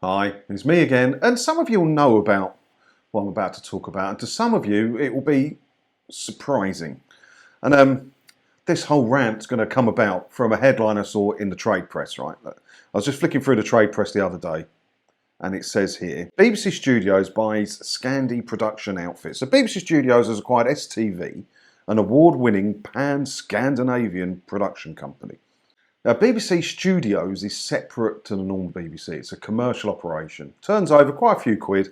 Hi, it's me again, and some of you will know about what I'm about to talk about, and to some of you it will be surprising. And this whole rant's going to come about from a headline I saw in the trade press, right? I was just flicking through the trade press the other day, and it says here, BBC Studios buys Scandi production outfit. So BBC Studios has acquired STV, an award-winning pan-Scandinavian production company. Now, BBC Studios is separate to the normal BBC. It's a commercial operation. Turns over quite a few quid,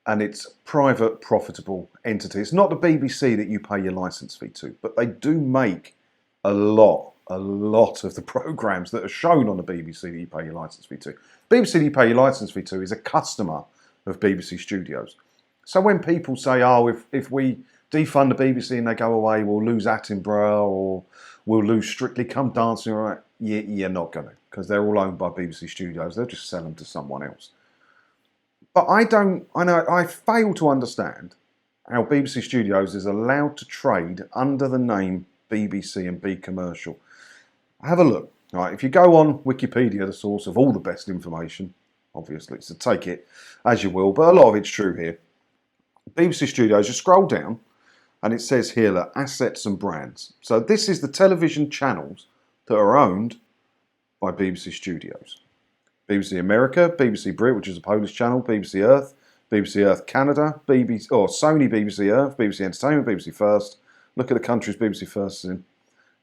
and it's a private, profitable entity. It's not the BBC that you pay your licence fee to, but they do make a lot of the programmes that are shown on the BBC that you pay your licence fee to. BBC that you pay your licence fee to is a customer of BBC Studios. So when people say, oh, if we defund the BBC and they go away, we'll lose Attenborough or we'll lose Strictly Come Dancing, all right? You're not going to, because they're all owned by BBC Studios. They'll just sell them to someone else. But I fail to understand how BBC Studios is allowed to trade under the name BBC and be commercial. Have a look. All right, if you go on Wikipedia, the source of all the best information, obviously, so take it as you will, but a lot of it's true here. BBC Studios, you scroll down, and it says here that assets and brands. So this is the television channels that are owned by BBC Studios. BBC America, BBC Brit, which is a Polish channel, BBC Earth Canada, Sony BBC Earth, BBC Entertainment, BBC First. Look at the countries BBC First is in.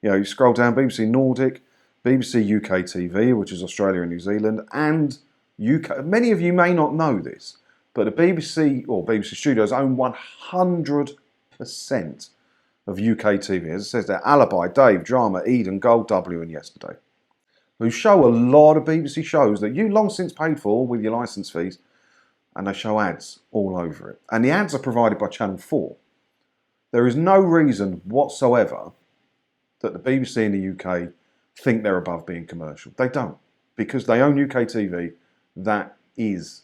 You scroll down, BBC Nordic, BBC UK TV, which is Australia and New Zealand, and UK. Many of you may not know this, but the BBC or BBC Studios own 100% of UK TV. As it says there, Alibi, Dave, Drama, Eden, Gold W and Yesterday, who show a lot of BBC shows that you long since paid for with your licence fees, and they show ads all over it. And the ads are provided by Channel 4. There is no reason whatsoever that the BBC in the UK think they're above being commercial. They don't, because they own UK TV that is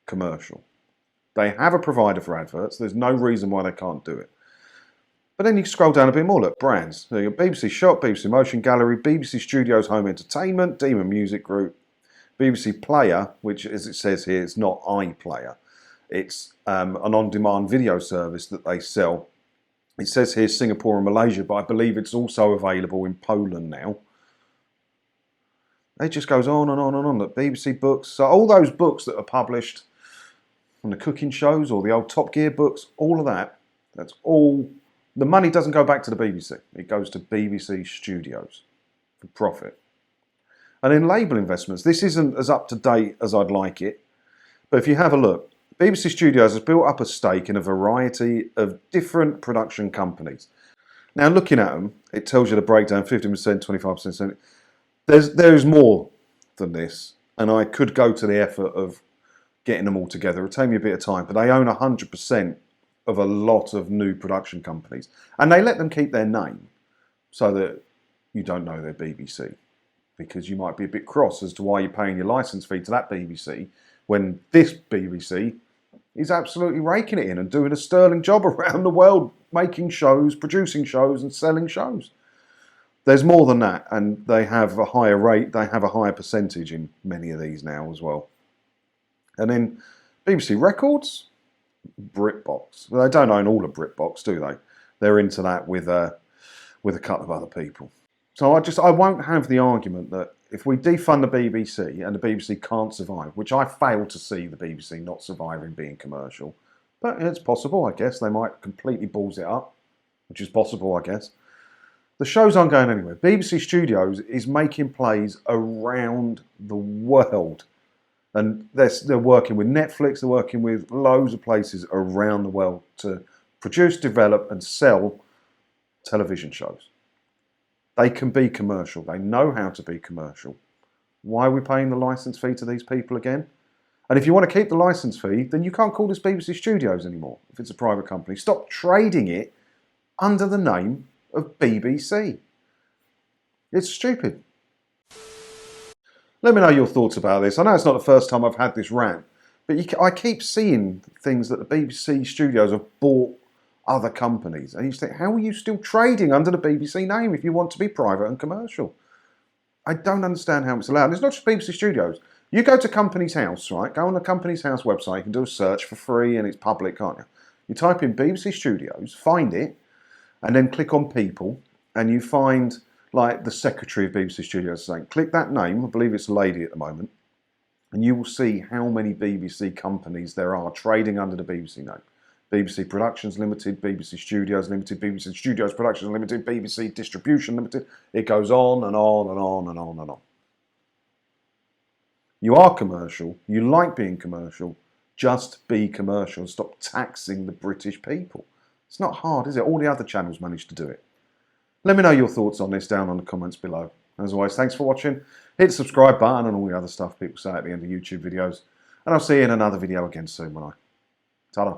commercial. They have a provider for adverts. There's no reason why they can't do it. But then you scroll down a bit more, look, brands. So you've got BBC Shop, BBC Motion Gallery, BBC Studios Home Entertainment, Demon Music Group, BBC Player, which, as it says here, it's not iPlayer. It's an on-demand video service that they sell. It says here Singapore and Malaysia, but I believe it's also available in Poland now. It just goes on and on and on. Look, BBC Books, so all those books that are published from the cooking shows or the old Top Gear books, all of that, that's all. The money doesn't go back to the BBC. It goes to BBC Studios for profit. And in label investments, this isn't as up to date as I'd like it. But if you have a look, BBC Studios has built up a stake in a variety of different production companies. Now, looking at them, it tells you the breakdown, 15%, 25%. There's more than this. And I could go to the effort of getting them all together. It'll take me a bit of time. But they own 100% of a lot of new production companies. And they let them keep their name so that you don't know they're BBC. Because you might be a bit cross as to why you're paying your licence fee to that BBC when this BBC is absolutely raking it in and doing a sterling job around the world, making shows, producing shows and selling shows. There's more than that, and they have a higher rate, they have a higher percentage in many of these now as well. And then BBC Records, BritBox. Well, they don't own all of BritBox, do they? They're into that with a couple of other people. So I won't have the argument that if we defund the BBC and the BBC can't survive, which I fail to see the BBC not surviving being commercial, but it's possible, I guess. They might completely balls it up, which is possible, I guess. The shows aren't going anywhere. BBC Studios is making plays around the world. And they're working with Netflix, they're working with loads of places around the world to produce, develop and sell television shows. They can be commercial. They know how to be commercial. Why are we paying the licence fee to these people again? And if you want to keep the licence fee, then you can't call this BBC Studios anymore if it's a private company. Stop trading it under the name of BBC. It's stupid. Let me know your thoughts about this. I know it's not the first time I've had this rant, but I keep seeing things that the BBC Studios have bought other companies. And you think, how are you still trading under the BBC name if you want to be private and commercial? I don't understand how it's allowed. And it's not just BBC Studios. You go to Company's House, right? Go on the Company's House website. You can do a search for free and it's public, can't you? You type in BBC Studios, find it, and then click on People, and you find like the secretary of BBC Studios saying, click that name, I believe it's a lady at the moment, and you will see how many BBC companies there are trading under the BBC name. BBC Productions Limited, BBC Studios Limited, BBC Studios Productions Limited, BBC Distribution Limited. It goes on and on and on and on and on. You are commercial, you like being commercial, just be commercial and stop taxing the British people. It's not hard, is it? All the other channels manage to do it. Let me know your thoughts on this down on the comments below. As always, thanks for watching. Hit the subscribe button and all the other stuff people say at the end of YouTube videos. And I'll see you in another video again soon, won't I? Ta-da.